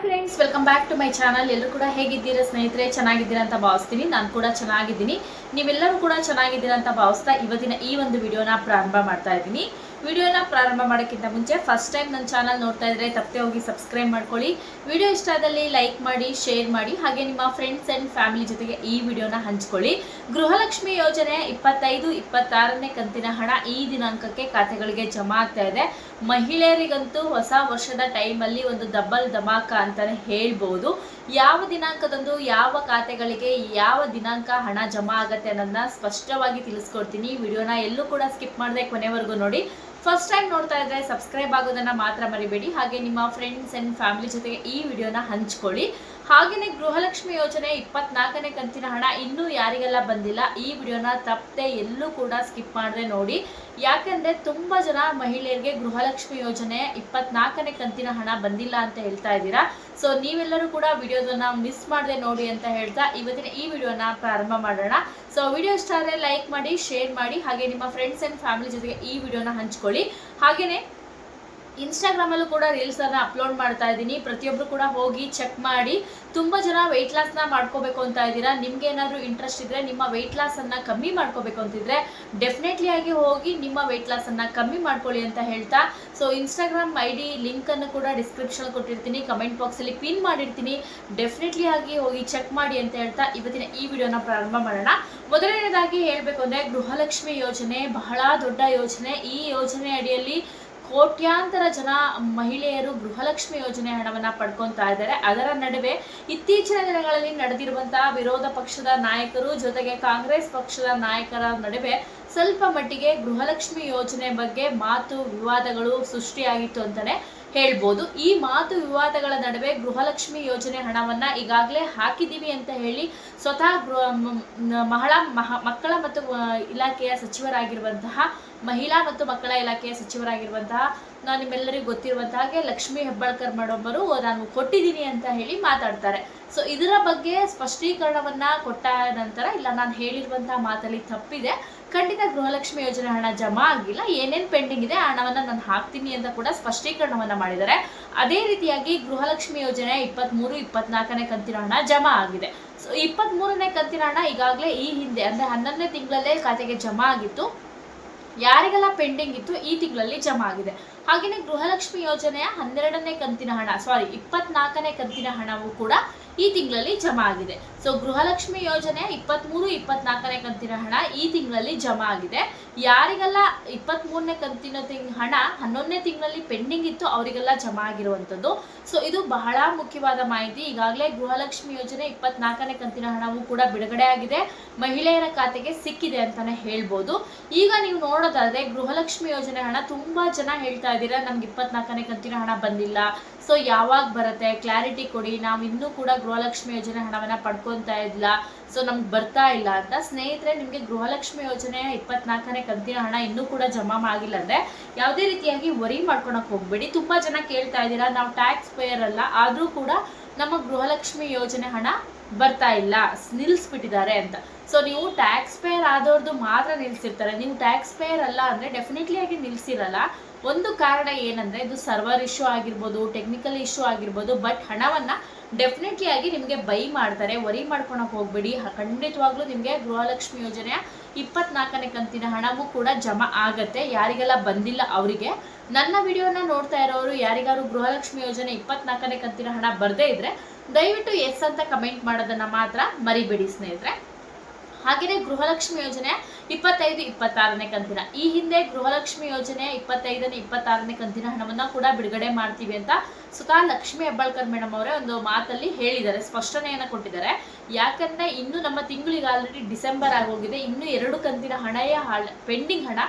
Friends, welcome back to my channel. ಎಲ್ಲರೂ ಕೂಡ ಹೇಗಿದ್ದೀರಾ ಸ್ನೇಹಿತರೆ? ಚೆನ್ನಾಗಿದ್ದೀರಾ ಅಂತ ಭಾವಿಸ್ತೀನಿ. ನಾನು ಕೂಡ ಚೆನ್ನಾಗಿದ್ದೀನಿ. ನೀವೆಲ್ಲರೂ ಕೂಡ ಚೆನ್ನಾಗಿದ್ದೀರಾ ಅಂತ ಭಾವಿಸ್ತಾ ಇವತ್ತಿನ ಈ ಒಂದು ವಿಡಿಯೋನ ಪ್ರಾರಂಭ ಮಾಡ್ತಾ ಇದ್ದೀನಿ. ವಿಡಿಯೋನ ಪ್ರಾರಂಭ ಮಾಡೋಕ್ಕಿಂತ ಮುಂಚೆ ಫಸ್ಟ್ ಟೈಮ್ ನನ್ನ ಚಾನಲ್ ನೋಡ್ತಾ ಇದ್ರೆ ತಪ್ಪದೆ ಹೋಗಿ ಸಬ್ಸ್ಕ್ರೈಬ್ ಮಾಡ್ಕೊಳ್ಳಿ. ವಿಡಿಯೋ ಇಷ್ಟ ಆದಲ್ಲಿ ಲೈಕ್ ಮಾಡಿ, ಶೇರ್ ಮಾಡಿ, ಹಾಗೆ ನಿಮ್ಮ ಫ್ರೆಂಡ್ಸ್ ಆ್ಯಂಡ್ ಫ್ಯಾಮಿಲಿ ಜೊತೆಗೆ ಈ ವಿಡಿಯೋನ ಹಂಚ್ಕೊಳ್ಳಿ. ಗೃಹಲಕ್ಷ್ಮಿ ಯೋಜನೆ 25-26ನೇ ಕಂತಿನ ಹಣ ಈ ದಿನಾಂಕಕ್ಕೆ ಖಾತೆಗಳಿಗೆ ಜಮಾ ಆಗ್ತಾ ಇದೆ. ಮಹಿಳೆಯರಿಗಂತೂ ಹೊಸ ವರ್ಷದ ಟೈಮಲ್ಲಿ ಒಂದು ಡಬಲ್ ಧಮಾಕ ಅಂತಾನೆ ಹೇಳ್ಬೋದು. ಯಾವ ದಿನಾಂಕದಂದು ಯಾವ ಖಾತೆಗಳಿಗೆ ಯಾವ ದಿನಾಂಕ ಹಣ ಜಮಾ ಆಗತ್ತೆ ಅನ್ನೋದನ್ನ ಸ್ಪಷ್ಟವಾಗಿ ತಿಳಿಸ್ಕೊಡ್ತೀನಿ. ವಿಡಿಯೋನ ಎಲ್ಲೂ ಕೂಡ ಸ್ಕಿಪ್ ಮಾಡದೆ ಕೊನೆವರೆಗೂ ನೋಡಿ. ಫಸ್ಟ್ ಟೈಮ್ ನೋಡ್ತಾ ಇದ್ರೆ ಸಬ್ಸ್ಕ್ರೈಬ್ ಆಗೋದನ್ನ ಮಾತ್ರ ಮರಿಬೇಡಿ. ಹಾಗೆ ನಿಮ್ಮ ಫ್ರೆಂಡ್ಸ್ ಆ್ಯಂಡ್ ಫ್ಯಾಮಿಲಿ ಜೊತೆಗೆ ಈ ವಿಡಿಯೋನ ಹಂಚ್ಕೊಳ್ಳಿ. ಹಾಗೆಯೇ ಗೃಹಲಕ್ಷ್ಮಿ ಯೋಜನೆ 24ನೇ ಕಂತಿನ ಹಣ ಇನ್ನೂ ಯಾರಿಗೆಲ್ಲ ಬಂದಿಲ್ಲ, ಈ ವಿಡಿಯೋನ ತಪ್ಪದೆ ಎಲ್ಲೂ ಕೂಡ ಸ್ಕಿಪ್ ಮಾಡದೆ ನೋಡಿ. ಯಾಕಂದರೆ ತುಂಬ ಜನ ಮಹಿಳೆಯರಿಗೆ ಗೃಹಲಕ್ಷ್ಮಿ ಯೋಜನೆ 24ನೇ ಕಂತಿನ ಹಣ ಬಂದಿಲ್ಲ ಅಂತ ಹೇಳ್ತಾ ಇದ್ದೀರಾ. ಸೊ ನೀವೆಲ್ಲರೂ ಕೂಡ ವಿಡಿಯೋದನ್ನ ಮಿಸ್ ಮಾಡದೆ ನೋಡಿ ಅಂತ ಹೇಳ್ತಾ ಇವತ್ತಿನ ಈ ವಿಡಿಯೋನ ಪ್ರಾರಂಭ ಮಾಡೋಣ. ಸೊ ವಿಡಿಯೋ ಇಷ್ಟ ಆದರೆ ಲೈಕ್ ಮಾಡಿ, ಶೇರ್ ಮಾಡಿ, ಹಾಗೆ ನಿಮ್ಮ ಫ್ರೆಂಡ್ಸ್ ಆ್ಯಂಡ್ ಫ್ಯಾಮಿಲಿ ಜೊತೆಗೆ ಈ ವಿಡಿಯೋನ ಹಂಚ್ಕೊಳ್ಳಿ. ಹಾಗೆಯೇ ಇನ್ಸ್ಟಾಗ್ರಾಮಲ್ಲೂ ಕೂಡ ರೀಲ್ಸನ್ನು ಅಪ್ಲೋಡ್ ಮಾಡ್ತಾ ಇದ್ದೀನಿ. ಪ್ರತಿಯೊಬ್ಬರು ಕೂಡ ಹೋಗಿ ಚೆಕ್ ಮಾಡಿ. ತುಂಬ ಜನ ವೆಯ್ಟ್ ಲಾಸ್ನ ಮಾಡ್ಕೋಬೇಕು ಅಂತ ಇದ್ದೀರಾ. ನಿಮ್ಗೆ ಏನಾದರೂ ಇಂಟ್ರೆಸ್ಟ್ ಇದ್ದರೆ, ನಿಮ್ಮ ವೆಯ್ಟ್ ಲಾಸನ್ನು ಕಮ್ಮಿ ಮಾಡ್ಕೋಬೇಕು ಅಂತಿದ್ರೆ ಡೆಫಿನೆಟ್ಲಿ ಆಗಿ ಹೋಗಿ ನಿಮ್ಮ ವೆಯ್ಟ್ ಲಾಸನ್ನು ಕಮ್ಮಿ ಮಾಡ್ಕೊಳ್ಳಿ ಅಂತ ಹೇಳ್ತಾ, ಸೊ ಇನ್ಸ್ಟಾಗ್ರಾಮ್ ID ಲಿಂಕನ್ನು ಕೂಡ ಡಿಸ್ಕ್ರಿಪ್ಷನ್ ಕೊಟ್ಟಿರ್ತೀನಿ, ಕಮೆಂಟ್ ಬಾಕ್ಸಲ್ಲಿ ಪಿನ್ ಮಾಡಿರ್ತೀನಿ. ಡೆಫಿನೆಟ್ಲಿ ಆಗಿ ಹೋಗಿ ಚೆಕ್ ಮಾಡಿ ಅಂತ ಹೇಳ್ತಾ ಇವತ್ತಿನ ಈ ವಿಡಿಯೋನ ಪ್ರಾರಂಭ ಮಾಡೋಣ. ಮೊದಲನೇದಾಗಿ ಹೇಳಬೇಕು ಅಂದರೆ, ಗೃಹಲಕ್ಷ್ಮಿ ಯೋಜನೆ ಬಹಳ ದೊಡ್ಡ ಯೋಜನೆ. ಈ ಯೋಜನೆ ಅಡಿಯಲ್ಲಿ ಕೋಟ್ಯಾಂತರ ಜನ ಮಹಿಳೆಯರು ಗೃಹಲಕ್ಷ್ಮಿ ಯೋಜನೆ ಹಣವನ್ನು ಪಡ್ಕೊತಾ ಇದ್ದಾರೆ. ಅದರ ನಡುವೆ ಇತ್ತೀಚಿನ ದಿನಗಳಲ್ಲಿ ನಡೆದಿರುವಂತಹ ವಿರೋಧ ಪಕ್ಷದ ನಾಯಕರು ಜೊತೆಗೆ ಕಾಂಗ್ರೆಸ್ ಪಕ್ಷದ ನಾಯಕರ ನಡುವೆ ಸ್ವಲ್ಪ ಮಟ್ಟಿಗೆ ಗೃಹಲಕ್ಷ್ಮಿ ಯೋಜನೆ ಬಗ್ಗೆ ಮಾತು ವಿವಾದಗಳು ಸೃಷ್ಟಿಯಾಗಿತ್ತು ಅಂತಾನೆ ಹೇಳ್ಬೋದು. ಈ ಮಾತು ವಿವಾದಗಳ ನಡುವೆ ಗೃಹಲಕ್ಷ್ಮಿ ಯೋಜನೆ ಹಣವನ್ನ ಈಗಾಗಲೇ ಹಾಕಿದ್ದೀವಿ ಅಂತ ಹೇಳಿ ಸ್ವತಃ ಮಕ್ಕಳ ಮತ್ತು ಇಲಾಖೆಯ ಸಚಿವರಾಗಿರುವಂತಹ ಮಹಿಳಾ ಮತ್ತು ಮಕ್ಕಳ ಇಲಾಖೆಯ ಸಚಿವರಾಗಿರುವಂತಹ ನಿಮ್ಮೆಲ್ಲರಿಗೂ ಗೊತ್ತಿರುವಂತಹ ಹಾಗೆ ಲಕ್ಷ್ಮೀ ಹೆಬ್ಬಾಳ್ಕರ್ ಮೇಡಮ್ಮರು ನಾನು ಕೊಟ್ಟಿದ್ದೀನಿ ಅಂತ ಹೇಳಿ ಮಾತಾಡ್ತಾರೆ. ಸೊ ಇದರ ಬಗ್ಗೆ ಸ್ಪಷ್ಟೀಕರಣವನ್ನ ಕೊಟ್ಟ ನಂತರ, ಇಲ್ಲ ನಾನು ಹೇಳಿರುವಂತಹ ಮಾತಲ್ಲಿ ತಪ್ಪಿದೆ, ಖಂಡಿತ ಗೃಹಲಕ್ಷ್ಮಿ ಯೋಜನೆ ಹಣ ಜಮಾ ಆಗಿಲ್ಲ, ಏನೇನು ಪೆಂಡಿಂಗ್ ಇದೆ ಹಣವನ್ನ ನಾನು ಹಾಕ್ತೀನಿ ಅಂತ ಕೂಡ ಸ್ಪಷ್ಟೀಕರಣವನ್ನ ಮಾಡಿದ್ದಾರೆ. ಅದೇ ರೀತಿಯಾಗಿ ಗೃಹಲಕ್ಷ್ಮಿ ಯೋಜನೆ 23-24ನೇ ಕಂತಿನ ಹಣ ಜಮಾ ಆಗಿದೆ. ಸೊ 23ನೇ ಕಂತಿನ ಹಣ ಈಗಾಗಲೇ ಈ ಹಿಂದೆ ಅಂದರೆ 11ನೇ ತಿಂಗಳಲ್ಲೇ ಖಾತೆಗೆ ಜಮಾ ಆಗಿತ್ತು. ಯಾರಿಗೆಲ್ಲ ಪೆಂಡಿಂಗ್ ಇತ್ತು ಈ ತಿಂಗಳಲ್ಲಿ ಜಮಾ ಆಗಿದೆ. ಹಾಗೆಯೇ ಗೃಹಲಕ್ಷ್ಮಿ ಯೋಜನೆಯ 12ನೇ ಕಂತಿನ ಹಣ 24ನೇ ಕಂತಿನ ಹಣವು ಕೂಡ ಈ ತಿಂಗಳಲ್ಲಿ ಜಮಾ ಆಗಿದೆ. ಸೊ ಗೃಹಲಕ್ಷ್ಮಿ ಯೋಜನೆ 23-24ನೇ ಕಂತಿನ ಹಣ ಈ ತಿಂಗಳಲ್ಲಿ ಜಮಾ ಆಗಿದೆ. ಯಾರಿಗೆಲ್ಲ 23ನೇ ಕಂತಿನ ಹಣ 11ನೇ ತಿಂಗಳಲ್ಲಿ ಪೆಂಡಿಂಗ್ ಇತ್ತು ಅವರಿಗೆಲ್ಲ ಜಮಾ ಆಗಿರುವಂಥದ್ದು. ಸೊ ಇದು ಬಹಳ ಮುಖ್ಯವಾದ ಮಾಹಿತಿ. ಈಗಾಗಲೇ ಗೃಹಲಕ್ಷ್ಮಿ ಯೋಜನೆ 24ನೇ ಕಂತಿನ ಹಣವು ಕೂಡ ಬಿಡುಗಡೆ ಆಗಿದೆ, ಮಹಿಳೆಯರ ಖಾತೆಗೆ ಸಿಕ್ಕಿದೆ ಅಂತಾನೆ ಹೇಳ್ಬೋದು. ಈಗ ನೀವು ನೋಡೋದಾದ್ರೆ ಗೃಹಲಕ್ಷ್ಮಿ ಯೋಜನೆ ಹಣ ತುಂಬಾ ಜನ ಹೇಳ್ತಾ ಇದ್ದೀರಾ, ನಮ್ಗೆ 24ನೇ ಕಂತಿನ ಹಣ ಬಂದಿಲ್ಲ, ಸೊ ಯಾವಾಗ ಬರುತ್ತೆ ಕ್ಲಾರಿಟಿ ಕೊಡಿ, ನಾವು ಇನ್ನೂ ಕೂಡ ಗೃಹಲಕ್ಷ್ಮಿ ಯೋಜನೆ ಹಣವನ್ನ ಪಡ್ಕೊತಾ ಇಲ್ಲ, ಸೊ ನಮ್ಗೆ ಬರ್ತಾ ಇಲ್ಲ ಅಂತ. ಸ್ನೇಹಿತರೆ, ನಿಮಗೆ ಗೃಹಲಕ್ಷ್ಮಿ ಯೋಜನೆ 24ನೇ ಕಂತಿನ ಹಣ ಇನ್ನೂ ಕೂಡ ಜಮಾ ಆಗಿಲ್ಲ ಅಂದ್ರೆ ಯಾವುದೇ ರೀತಿಯಾಗಿ ವರಿ ಮಾಡ್ಕೊಳಕ್ ಹೋಗ್ಬೇಡಿ. ತುಂಬಾ ಜನ ಕೇಳ್ತಾ ಇದ್ದೀರಾ, ನಾವು ಟ್ಯಾಕ್ಸ್ ಪೇಯರ್ ಅಲ್ಲ, ಆದ್ರೂ ಕೂಡ ನಮ್ಮ ಗೃಹಲಕ್ಷ್ಮಿ ಯೋಜನೆ ಹಣ ಬರ್ತಾ ಇಲ್ಲ, ನಿಲ್ಲಿಸ್ಬಿಟ್ಟಿದ್ದಾರೆ ಅಂತ. ಸೊ ನೀವು ಟ್ಯಾಕ್ಸ್ ಪೇಯರ್ ಆದವ್ರದ್ದು ಮಾತ್ರ ನಿಲ್ಸಿರ್ತಾರೆ, ನೀವು ಟ್ಯಾಕ್ಸ್ ಪೇಯರ್ ಅಲ್ಲ ಅಂದ್ರೆ ಡೆಫಿನೆಟ್ಲಿ ಆಗಿ ನಿಲ್ಸಿರಲ್ಲ. ಒಂದು ಕಾರಣ ಏನಂದ್ರೆ, ಇದು ಸರ್ವರ್ ಇಶ್ಯೂ ಆಗಿರ್ಬೋದು, ಟೆಕ್ನಿಕಲ್ ಇಶ್ಯೂ ಆಗಿರ್ಬೋದು, ಬಟ್ ಹಣವನ್ನ ಡೆಫಿನೆಟ್ಲಿ ಆಗಿ ನಿಮಗೆ ಬೈ ಮಾಡ್ತಾರೆ, ವರಿ ಮಾಡ್ಕೊಳಕ್ ಹೋಗ್ಬೇಡಿ. ಖಂಡಿತವಾಗ್ಲೂ ನಿಮಗೆ ಗೃಹಲಕ್ಷ್ಮಿ ಯೋಜನೆಯ 24ನೇ ಕಂತಿನ ಹಣವೂ ಕೂಡ ಜಮಾ ಆಗತ್ತೆ. ಯಾರಿಗೆಲ್ಲ ಬಂದಿಲ್ಲ ಅವರಿಗೆ, ನನ್ನ ವಿಡಿಯೋನ ನೋಡ್ತಾ ಇರೋರು ಯಾರಿಗಾರು ಗೃಹಲಕ್ಷ್ಮಿ ಯೋಜನೆ 24ನೇ ಕಂತಿನ ಹಣ ಬರ್ದೇ ಇದ್ರೆ ದಯವಿಟ್ಟು ಎಸ್ ಅಂತ ಕಮೆಂಟ್ ಮಾಡೋದನ್ನ ಮಾತ್ರ ಮರಿಬೇಡಿ ಸ್ನೇಹಿತರೆ. ಹಾಗೆಯೇ ಗೃಹಲಕ್ಷ್ಮಿ ಯೋಜನೆ 25-26ನೇ ಕಂತಿನ, ಈ ಹಿಂದೆ ಗೃಹಲಕ್ಷ್ಮಿ ಯೋಜನೆ 25-26ನೇ ಕಂತಿನ ಹಣವನ್ನ ಕೂಡ ಬಿಡುಗಡೆ ಮಾಡ್ತೀವಿ ಅಂತ ಸ್ವತಃ ಲಕ್ಷ್ಮೀ ಹೆಬ್ಬಾಳ್ಕರ್ ಮೇಡಮ್ ಅವರೇ ಒಂದು ಮಾತಲ್ಲಿ ಹೇಳಿದ್ದಾರೆ, ಸ್ಪಷ್ಟನೆಯನ್ನ ಕೊಟ್ಟಿದ್ದಾರೆ. ಯಾಕಂದ್ರೆ ಇನ್ನು ನಮ್ಮ ತಿಂಗಳಿಗೆ ಆಲ್ರೆಡಿ ಡಿಸೆಂಬರ್ ಆಗೋಗಿದೆ, ಇನ್ನು 2 ಕಂತಿನ ಪೆಂಡಿಂಗ್ ಹಣ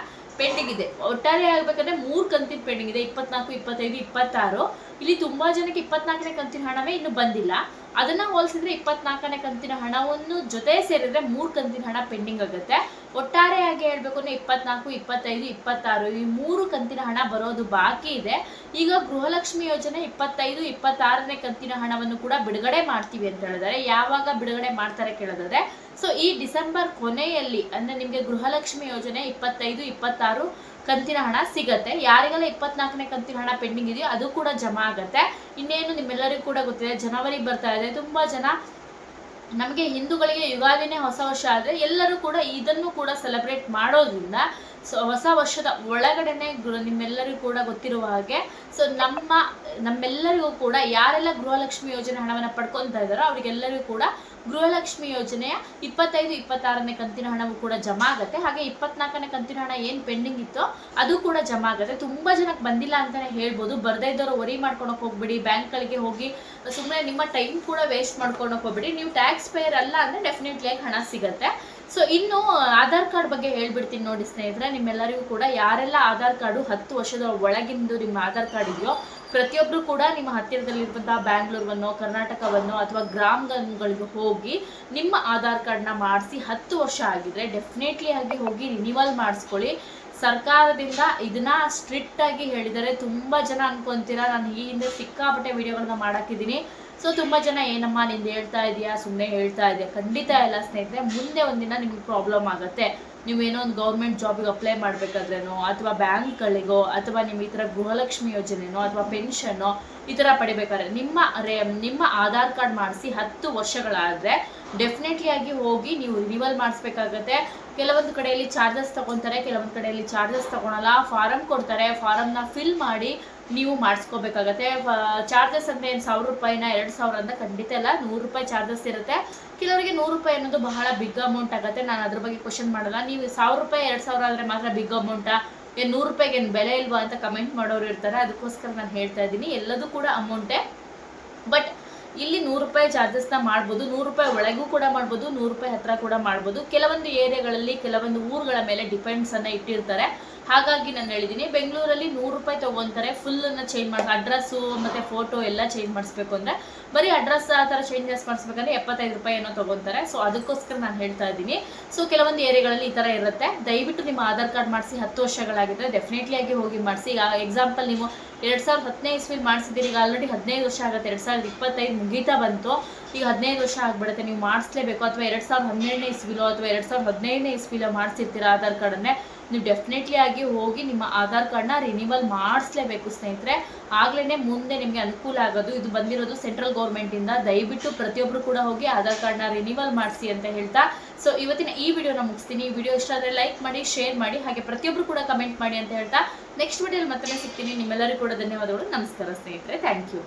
ಪೆಂಡಿಂಗ್ ಇದೆ. ಒಟ್ಟಾರೆ ಆಗ್ಬೇಕಂದ್ರೆ 3 ಕಂತಿನ ಪೆಂಡಿಂಗ್ ಇದೆ, 24, 25, 26. ಇಲ್ಲಿ ತುಂಬಾ ಜನಕ್ಕೆ 24ನೇ ಕಂತಿನ ಹಣವೇ ಇನ್ನು ಬಂದಿಲ್ಲ. ಅದನ್ನ ಹೋಲಿಸಿದ್ರೆ 24ನೇ ಕಂತಿನ ಹಣವನ್ನು ಜೊತೆ ಸೇರಿದ್ರೆ 3 ಕಂತಿನ ಹಣ ಪೆಂಡಿಂಗ್ ಆಗುತ್ತೆ. ಒಟ್ಟಾರೆಯಾಗಿ ಹೇಳ್ಬೇಕು ಅಂದ್ರೆ 24, 25, 26 ಈ 3 ಕಂತಿನ ಹಣ ಬರೋದು ಬಾಕಿ ಇದೆ. ಈಗ ಗೃಹಲಕ್ಷ್ಮಿ ಯೋಜನೆ 25-26ನೇ ಕಂತಿನ ಹಣವನ್ನು ಕೂಡ ಬಿಡುಗಡೆ ಮಾಡ್ತೀವಿ ಅಂತ ಹೇಳಿದ್ದಾರೆ. ಯಾವಾಗ ಬಿಡುಗಡೆ ಮಾಡ್ತಾರೆ ಕೇಳೋದಾದ್ರೆ, ಸೊ ಈ ಡಿಸೆಂಬರ್ ಕೊನೆಯಲ್ಲಿ ಅಂದ್ರೆ ನಿಮಗೆ ಗೃಹಲಕ್ಷ್ಮಿ ಯೋಜನೆ 25-26 ಕಂತಿನ ಹಣ ಸಿಗತ್ತೆ. ಯಾರಿಗೆಲ್ಲ 24ನೇ ಕಂತಿನ ಹಣ ಪೆಂಡಿಂಗ್ ಇದೆಯೋ ಅದು ಕೂಡ ಜಮಾ ಆಗತ್ತೆ. ಇನ್ನೇನು ನಿಮ್ಮೆಲ್ಲರಿಗೂ ಕೂಡ ಗೊತ್ತಿದೆ, ಜನವರಿ ಬರ್ತಾ ಇದೆ. ತುಂಬಾ ಜನ ನಮಗೆ ಹಿಂದೂಗಳಿಗೆ ಯುಗಾದಿನೇ ಹೊಸ ವರ್ಷ ಆದರೆ ಎಲ್ಲರೂ ಕೂಡ ಇದನ್ನು ಕೂಡ ಸೆಲೆಬ್ರೇಟ್ ಮಾಡೋದ್ರಿಂದ ಸೊ ಹೊಸ ವರ್ಷದ ಒಳಗಡೆನೆ ನಿಮ್ಮೆಲ್ಲರಿಗೂ ಕೂಡ ಗೊತ್ತಿರುವ ಹಾಗೆ ಸೊ ನಮ್ಮೆಲ್ಲರಿಗೂ ಕೂಡ ಯಾರೆಲ್ಲ ಗೃಹಲಕ್ಷ್ಮಿ ಯೋಜನೆ ಹಣವನ್ನು ಪಡ್ಕೊತಾ ಇದ್ದಾರೋ ಅವರಿಗೆಲ್ಲರಿಗೂ ಕೂಡ ಗೃಹಲಕ್ಷ್ಮಿ ಯೋಜನೆಯ 25, 26ನೇ ಕಂತಿನ ಹಣವು ಕೂಡ ಜಮಾ ಆಗುತ್ತೆ. ಹಾಗೆ 24ನೇ ಕಂತಿನ ಹಣ ಏನು ಪೆಂಡಿಂಗ್ ಇತ್ತೋ ಅದು ಕೂಡ ಜಮಾ ಆಗುತ್ತೆ. ತುಂಬಾ ಜನಕ್ಕೆ ಬಂದಿಲ್ಲ ಅಂತಾನೆ ಹೇಳ್ಬೋದು. ಬರ್ದೇ ಇದ್ದವರು ವರಿ ಮಾಡ್ಕೊಳಕ್ ಹೋಗ್ಬಿಡಿ, ಬ್ಯಾಂಕ್ಗಳಿಗೆ ಹೋಗಿ ಸುಮ್ಮನೆ ನಿಮ್ಮ ಟೈಮ್ ಕೂಡ ವೇಸ್ಟ್ ಮಾಡ್ಕೊಳಕ್ ಹೋಗ್ಬಿಡಿ. ನೀವು ಟ್ಯಾಕ್ಸ್ ಪೇಯರ್ ಅಲ್ಲ ಅಂದ್ರೆ ಡೆಫಿನೆಟ್ಲಿ ಆಗಿ ಹಣ ಸಿಗತ್ತೆ. ಸೊ ಇನ್ನು ಆಧಾರ್ ಕಾರ್ಡ್ ಬಗ್ಗೆ ಹೇಳ್ಬಿಡ್ತೀನಿ ನೋಡಿ ಸ್ನೇಹಿತರೆ. ನಿಮ್ಮೆಲ್ಲರಿಗೂ ಕೂಡ ಯಾರೆಲ್ಲ ಆಧಾರ್ ಕಾರ್ಡು 10 ವರ್ಷದ ಒಳಗಿಂದು ನಿಮ್ಮ ಆಧಾರ್ ಕಾರ್ಡ್ ಇದೆಯೋ ಪ್ರತಿಯೊಬ್ಬರು ಕೂಡ ನಿಮ್ಮ ಹತ್ತಿರದಲ್ಲಿರುವಂತಹ ಬ್ಯಾಂಗ್ಳೂರ್ವನ್ನೋ ಕರ್ನಾಟಕವನ್ನೋ ಅಥವಾ ಗ್ರಾಮಗಳಿಗೆ ಹೋಗಿ ನಿಮ್ಮ ಆಧಾರ್ ಕಾರ್ಡ್ನ ಮಾಡಿಸಿ 10 ವರ್ಷ ಆಗಿದ್ರೆ ಡೆಫಿನೆಟ್ಲಿ ಆಗಿ ಹೋಗಿ ರಿನಿವಲ್ ಮಾಡಿಸ್ಕೊಳ್ಳಿ. ಸರ್ಕಾರದಿಂದ ಇದನ್ನ ಸ್ಟ್ರಿಕ್ಟ್ ಆಗಿ ಹೇಳಿದರೆ. ತುಂಬಾ ಜನ ಅನ್ಕೊಂತೀರಾ ನಾನು ಈ ಹಿಂದೆ ಸಿಕ್ಕಾಪಟ್ಟೆ ವಿಡಿಯೋಗಳನ್ನ ಮಾಡಾಕಿದ್ದೀನಿ. ಸೊ ತುಂಬಾ ಜನ ಏನಮ್ಮ ನಿಂದು ಹೇಳ್ತಾ ಇದೆಯಾ, ಸುಮ್ಮನೆ ಹೇಳ್ತಾ ಇದೆಯಾ. ಖಂಡಿತ ಇಲ್ಲ ಸ್ನೇಹಿತರೆ, ಮುಂದೆ ಒಂದಿನ ನಿಮ್ಗೆ ಪ್ರಾಬ್ಲಮ್ ಆಗುತ್ತೆ. ನೀವೇನೋ ಒಂದು ಗೌರ್ಮೆಂಟ್ ಜಾಬಿಗೆ ಅಪ್ಲೈ ಮಾಡಬೇಕಾದ್ರೇನೋ ಅಥವಾ ಬ್ಯಾಂಕ್ಗಳಿಗೋ ಅಥವಾ ನಿಮ್ಮ ಈ ಥರ ಗೃಹಲಕ್ಷ್ಮಿ ಯೋಜನೆನೋ ಅಥವಾ ಪೆನ್ಷನ್ನೋ ಈ ಥರ ಪಡಿಬೇಕಾದ್ರೆ ನಿಮ್ಮ ಆಧಾರ್ ಕಾರ್ಡ್ ಮಾಡಿಸಿ 10 ವರ್ಷಗಳಾದರೆ ಡೆಫಿನೆಟ್ಲಿ ಆಗಿ ಹೋಗಿ ನೀವು ರಿನಿವಲ್ ಮಾಡಿಸ್ಬೇಕಾಗತ್ತೆ. ಕೆಲವೊಂದು ಕಡೆಯಲ್ಲಿ ಚಾರ್ಜಸ್ ತಗೊತಾರೆ, ಕೆಲವೊಂದು ಕಡೆಯಲ್ಲಿ ಚಾರ್ಜಸ್ ತಗೊಳಲ್ಲ. ಫಾರಮ್ ಕೊಡ್ತಾರೆ, ಫಾರಮ್ನ ಫಿಲ್ ಮಾಡಿ ನೀವು ಮಾಡಿಸ್ಕೋಬೇಕಾಗತ್ತೆ. ಚಾರ್ಜಸ್ ಅಂದರೆ ಏನು 1000 ರೂಪಾಯಿನ 2000 ಅಂತ ಖಂಡಿತ ಇಲ್ಲ, 100 ರೂಪಾಯಿ ಚಾರ್ಜಸ್ ಇರುತ್ತೆ. ಕೆಲವರಿಗೆ 100 ರೂಪಾಯಿ ಅನ್ನೋದು ಬಹಳ ಬಿಗ್ ಅಮೌಂಟ್ ಆಗುತ್ತೆ. ನಾನು ಅದ್ರ ಬಗ್ಗೆ ಕ್ವಶನ್ ಮಾಡಲ್ಲ. ನೀವು 1000 ರೂಪಾಯಿ 2000 ಆದರೆ ಮಾತ್ರ ಬಿಗ್ ಅಮೌಂಟಾ, ಏನು 100 ರೂಪಾಯಿಗೆ ಏನು ಬೆಲೆ ಇಲ್ವಾ ಅಂತ ಕಮೆಂಟ್ ಮಾಡೋರು ಇರ್ತಾರೆ. ಅದಕ್ಕೋಸ್ಕರ ನಾನು ಹೇಳ್ತಾ ಇದ್ದೀನಿ, ಎಲ್ಲದೂ ಕೂಡ ಅಮೌಂಟೇ. ಬಟ್ ಇಲ್ಲಿ 100 ರೂಪಾಯಿ ಚಾರ್ಜಸ್ನ ಮಾಡ್ಬೋದು, 100 ರೂಪಾಯಿ ಒಳಗೂ ಕೂಡ ಮಾಡ್ಬೋದು, 100 ರೂಪಾಯಿ ಹತ್ರ ಕೂಡ ಮಾಡ್ಬೋದು. ಕೆಲವೊಂದು ಏರಿಯಾಗಳಲ್ಲಿ ಕೆಲವೊಂದು ಊರುಗಳ ಮೇಲೆ ಡಿಪೆಂಡ್ಸನ್ನು ಇಟ್ಟಿರ್ತಾರೆ. ಹಾಗಾಗಿ ನಾನು ಹೇಳಿದ್ದೀನಿ, ಬೆಂಗಳೂರಲ್ಲಿ 100 ರೂಪಾಯಿ ತೊಗೊತಾರೆ ಫುಲ್ಲನ್ನು ಚೇಂಜ್ ಮಾಡಿ, ಅಡ್ರೆಸ್ಸು ಮತ್ತು ಫೋಟೋ ಎಲ್ಲ ಚೇಂಜ್ ಮಾಡಿಸ್ಬೇಕು ಅಂದರೆ. ಬರೀ ಅಡ್ರೆಸ್ ಆ ಥರ ಚೇಂಜಸ್ ಮಾಡಿಸ್ಬೇಕಂದ್ರೆ 75 ರೂಪಾಯಿ ಏನೋ ತೊಗೊತಾರೆ. ಸೊ ಅದಕ್ಕೋಸ್ಕರ ನಾನು ಹೇಳ್ತಾ ಇದ್ದೀನಿ. ಸೊ ಕೆಲವೊಂದು ಏರಿಯಾಗಳಲ್ಲಿ ಈ ಥರ ಇರುತ್ತೆ. ದಯವಿಟ್ಟು ನಿಮ್ಮ ಆಧಾರ್ ಕಾರ್ಡ್ ಮಾಡಿಸಿ 10 ವರ್ಷಗಳಾಗಿದ್ದರೆ ಡೆಫಿನೆಟ್ಲಿ ಆಗಿ ಹೋಗಿ ಮಾಡಿಸಿ. ಈಗ ಎಕ್ಸಾಂಪಲ್ ನೀವು 2015 ಇಸ್ವಿಲಿ ಮಾಡಿಸಿದ್ದೀರಿ, ಈಗ ಆಲ್ರೆಡಿ 15 ವರ್ಷ ಆಗುತ್ತೆ. 2025 ಮುಗೀತಾ ಬಂತು, ಈಗ 15 ವರ್ಷ ಆಗಿಬಿಡುತ್ತೆ. ನೀವು ಮಾಡಿಸ್ಲೇಬೇಕು. ಅಥವಾ 2012ನೇ ಇಸ್ವಿಲೋ ಅಥವಾ 2015ನೇ ಇಸ್ವಿಲೋ ಮಾಡಿಸಿರ್ತೀರ ಆಧಾರ್ ಕಾರ್ಡನ್ನೇ, ನೀವು ಡೆಫಿನೆಟ್ಲಿ ಆಗಿ ಹೋಗಿ ನಿಮ್ಮ ಆಧಾರ್ ಕಾರ್ಡ್ನ ರಿನಿವಲ್ ಮಾಡಿಸ್ಲೇಬೇಕು ಸ್ನೇಹಿತರೆ. ಆಗ್ಲೇ ಮುಂದೆ ನಿಮಗೆ ಅನುಕೂಲ ಆಗೋದು. ಇದು ಬಂದಿರೋದು ಸೆಂಟ್ರಲ್ ಗೌರ್ಮೆಂಟಿಂದ. ದಯವಿಟ್ಟು ಪ್ರತಿಯೊಬ್ಬರು ಕೂಡ ಹೋಗಿ ಆಧಾರ್ ಕಾರ್ಡ್ನ ರಿನಿವಲ್ ಮಾಡಿಸಿ ಅಂತ ಹೇಳ್ತಾ ಸೊ ಇವತ್ತಿನ ಈ ವಿಡಿಯೋನ ಮುಗಿಸ್ತೀನಿ. ಈ ವಿಡಿಯೋ ಇಷ್ಟ ಆದರೆ ಲೈಕ್ ಮಾಡಿ, ಶೇರ್ ಮಾಡಿ, ಹಾಗೆ ಪ್ರತಿಯೊಬ್ಬರು ಕೂಡ ಕಮೆಂಟ್ ಮಾಡಿ ಅಂತ ಹೇಳ್ತಾ ನೆಕ್ಸ್ಟ್ ವಿಡಿಯೋಲಿ ಮತ್ತೆ ಸಿಗ್ತೀನಿ. ನಿಮ್ಮೆಲ್ಲರಿಗೂ ಕೂಡ ಧನ್ಯವಾದಗಳು. ನಮಸ್ಕಾರ ಸ್ನೇಹಿತರೆ, ಥ್ಯಾಂಕ್ ಯು.